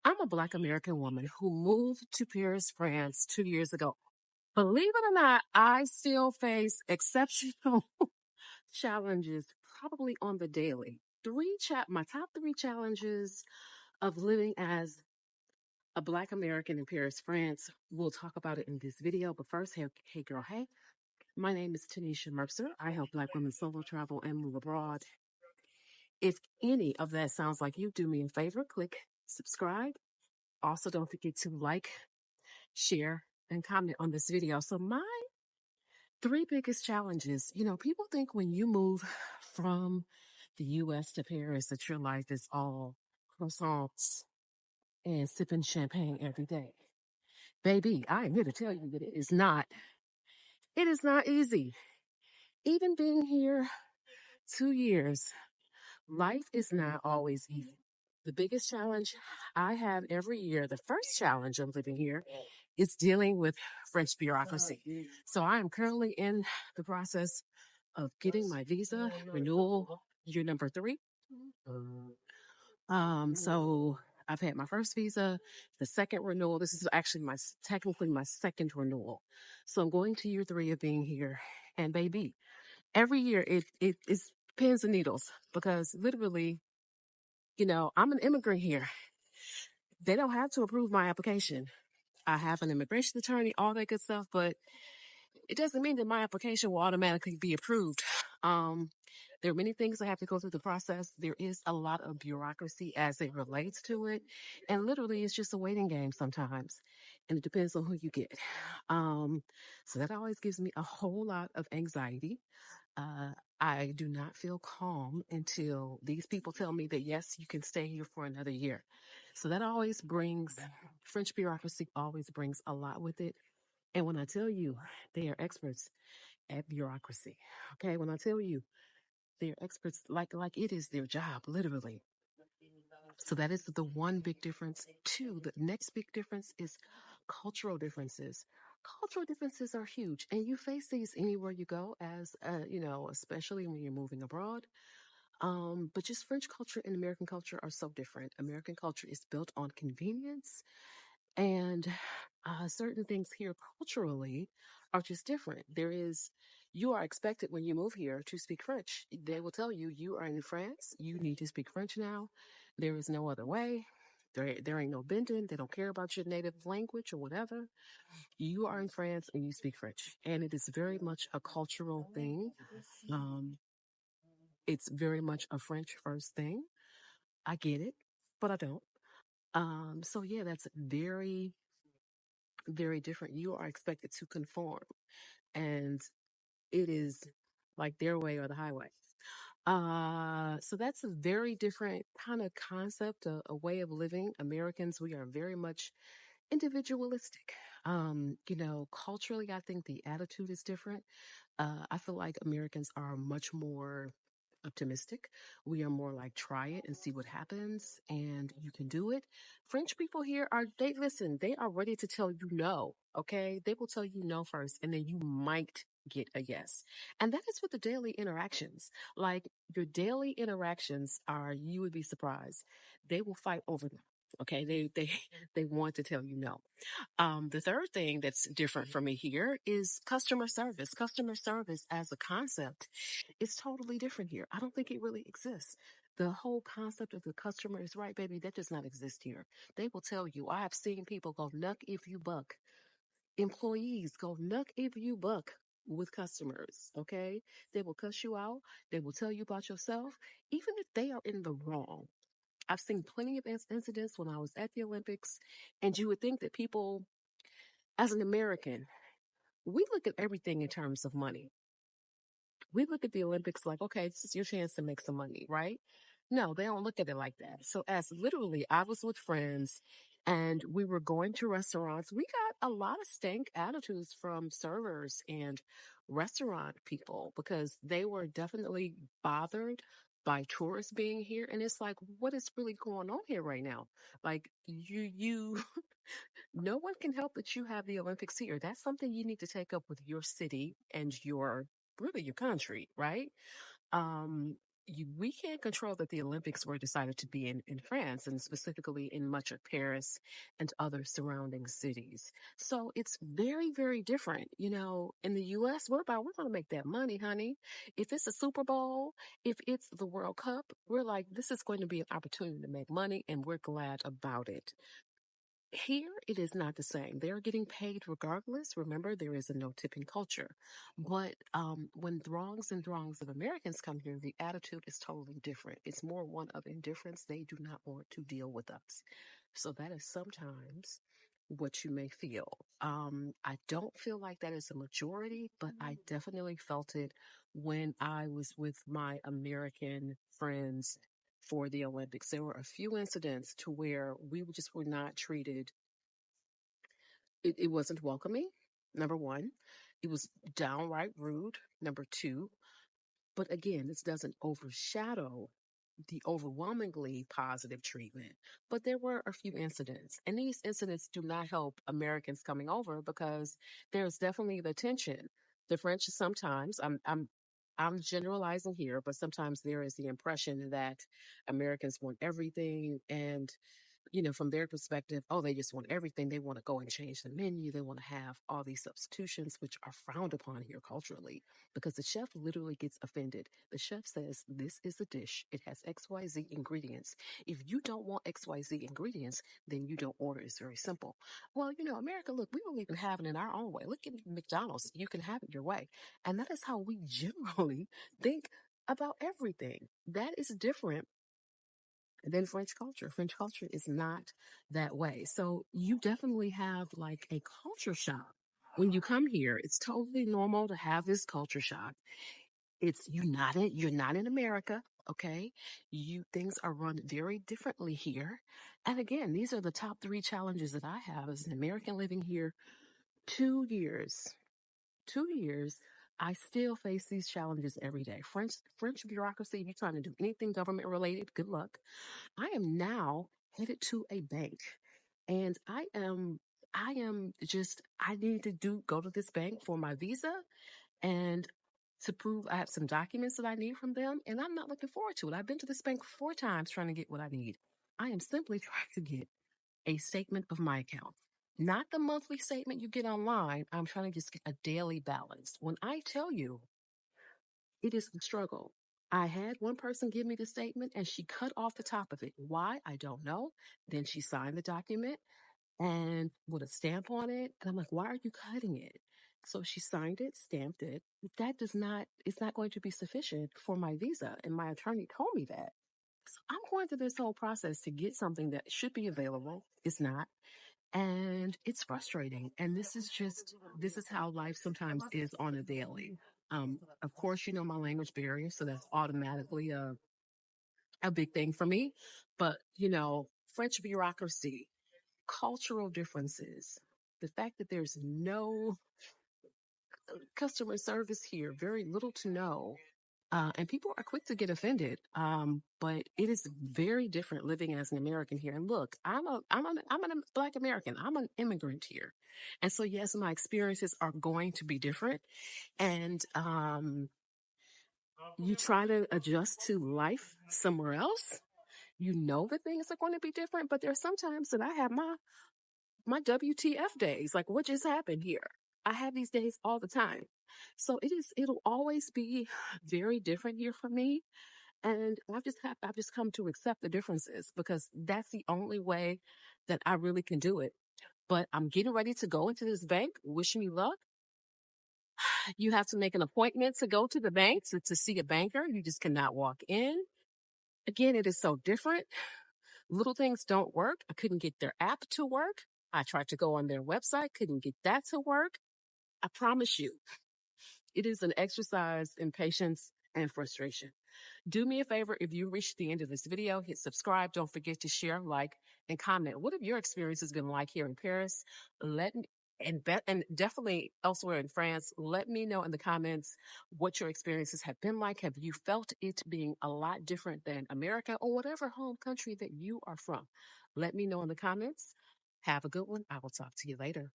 I'm a Black American woman who moved to Paris, France 2 years ago. Believe it or not, I still face exceptional challenges probably on the daily. My top three challenges of living as a Black American in Paris, France. We'll talk about it in this video. But first, hey girl, hey. My name is Tanisha Mercer. I help Black women solo travel and move abroad. If any of that sounds like you, do me a favor, click subscribe. Also, don't forget to like, share, and comment on this video. So my three biggest challenges, people think when you move from the US to Paris that your life is all croissants and sipping champagne every day. Baby, I am here to tell you that it is not. It is not easy. Even being here 2 years, life is not always easy. The biggest challenge I have every year, the first challenge of living here, is dealing with French bureaucracy. So I am currently in the process of getting my visa renewal year number 3. So I've had my first visa, the second renewal. This is actually technically my second renewal. So I'm going to year 3 of being here. And baby, every year it's pins and needles because literally, I'm an immigrant here. They don't have to approve my application. I have an immigration attorney, all that good stuff, but it doesn't mean that my application will automatically be approved. There are many things that have to go through the process. There is a lot of bureaucracy as it relates to it. And literally, it's just a waiting game sometimes. And it depends on who you get. So that always gives me a whole lot of anxiety. Uh, I do not feel calm until these people tell me that, yes, you can stay here for another year. So that always brings, French bureaucracy always brings a lot with it. And when I tell you, they are experts at bureaucracy. Okay, when I tell you they're experts, like it is their job, literally. So that is the one big difference. Two, the next big difference is cultural differences. Cultural differences are huge, and you face these anywhere you go, as especially when you're moving abroad. But just French culture and American culture are so different. American culture is built on convenience, and certain things here culturally are just different. You are expected when you move here to speak French. They will tell you, you are in France, you need to speak French now. There is no other way. There ain't no bending. They don't care about your native language or whatever. You are in France and you speak French. And it is very much a cultural thing. Um, it's very much a French first thing. I get it, but I don't. So yeah, that's very, very different. You are expected to conform, and it is like their way or the highway. So that's a very different kind of concept, a way of living. Americans, we are very much individualistic. Culturally, I think the attitude is different. I feel like Americans are much more optimistic. We are more like try it and see what happens and you can do it. French people here they are ready to tell you no. Okay. They will tell you no first and then you might get a yes. And that is with the daily interactions. Like your daily interactions you would be surprised. They will fight over them. Okay. They want to tell you no. The third thing that's different for me here is customer service. Customer service as a concept is totally different here. I don't think it really exists. The whole concept of the customer is right, baby. That does not exist here. They will tell you. I have seen people go nuck if you buck. Employees go nuck if you buck with customers. Okay. They will cuss you out. They will tell you about yourself, even if they are in the wrong. I've seen plenty of incidents when I was at the Olympics, and you would think that people, as an American, we look at everything in terms of money. We look at the Olympics like, okay, this is your chance to make some money, right? No, they don't look at it like that. So, as literally, I was with friends and we were going to restaurants. We got a lot of stank attitudes from servers and restaurant people because they were definitely bothered by tourists being here. And it's like, what is really going on here right now? Like, no one can help that you have the Olympics here. That's something you need to take up with your city and really your country, right? we can't control that the Olympics were decided to be in France and specifically in much of Paris and other surrounding cities. So it's very, very different. In the US, we're going to make that money, honey. If it's a Super Bowl, if it's the World Cup, we're like, this is going to be an opportunity to make money and we're glad about it. Here, it is not the same. They're getting paid regardless. Remember, there is a no tipping culture. But when throngs and throngs of Americans come here, the attitude is totally different. It's more one of indifference. They do not want to deal with us. So that is sometimes what you may feel. I don't feel like that is a majority, but I definitely felt it when I was with my American friends for the Olympics. There were a few incidents to where we just were not treated. It wasn't welcoming, number one. It was downright rude, number two. But again, this doesn't overshadow the overwhelmingly positive treatment. But there were a few incidents, and these incidents do not help Americans coming over because there's definitely the tension. The French sometimes, I'm generalizing here, but sometimes there is the impression that Americans want everything, and from their perspective, oh, they just want everything. They want to go and change the menu. They want to have all these substitutions, which are frowned upon here culturally because the chef literally gets offended. The chef says, this is a dish. It has XYZ ingredients. If you don't want XYZ ingredients, then you don't order. It's very simple. Well, America, look, we don't even have it in our own way. Look at McDonald's. You can have it your way. And that is how we generally think about everything. That is different than French culture. French culture is not that way. So you definitely have like a culture shock. When you come here, it's totally normal to have this culture shock. You're not in America, okay? Things are run very differently here. And again, these are the top three challenges that I have as an American living here 2 years. 2 years, I still face these challenges every day. French bureaucracy, if you're trying to do anything government related, good luck. I am now headed to a bank and I need to go to this bank for my visa and to prove I have some documents that I need from them. And I'm not looking forward to it. I've been to this bank 4 times trying to get what I need. I am simply trying to get a statement of my account. Not the monthly statement you get online. I'm trying to just get a daily balance. When I tell you it is a struggle. I had one person give me the statement and she cut off the top of it. Why? I don't know. Then she signed the document and with a stamp on it. And I'm like, why are you cutting it? So she signed it, stamped it. It's not going to be sufficient for my visa. And my attorney told me that. So I'm going through this whole process to get something that should be available. It's not. And it's frustrating. And this is how life sometimes is on a daily. Of course, my language barrier, so that's automatically a big thing for me. But, French bureaucracy, cultural differences, the fact that there's no customer service here, very little to no. And people are quick to get offended. But it is very different living as an American here. And look, I'm a Black American. I'm an immigrant here. And so, yes, my experiences are going to be different. And, you try to adjust to life somewhere else. You know that things are going to be different, but there's sometimes that I have my WTF days. Like, what just happened here? I have these days all the time. So it'll always be very different here for me. And I've just come to accept the differences because that's the only way that I really can do it. But I'm getting ready to go into this bank. Wish me luck. You have to make an appointment to go to the bank to see a banker. You just cannot walk in. Again, it is so different. Little things don't work. I couldn't get their app to work. I tried to go on their website, couldn't get that to work. I promise you, it is an exercise in patience and frustration. Do me a favor, if you reached the end of this video, hit subscribe. Don't forget to share, like, and comment. What have your experiences been like here in Paris? Let me, and definitely elsewhere in France, let me know in the comments what your experiences have been like. Have you felt it being a lot different than America or whatever home country that you are from? Let me know in the comments. Have a good one. I will talk to you later.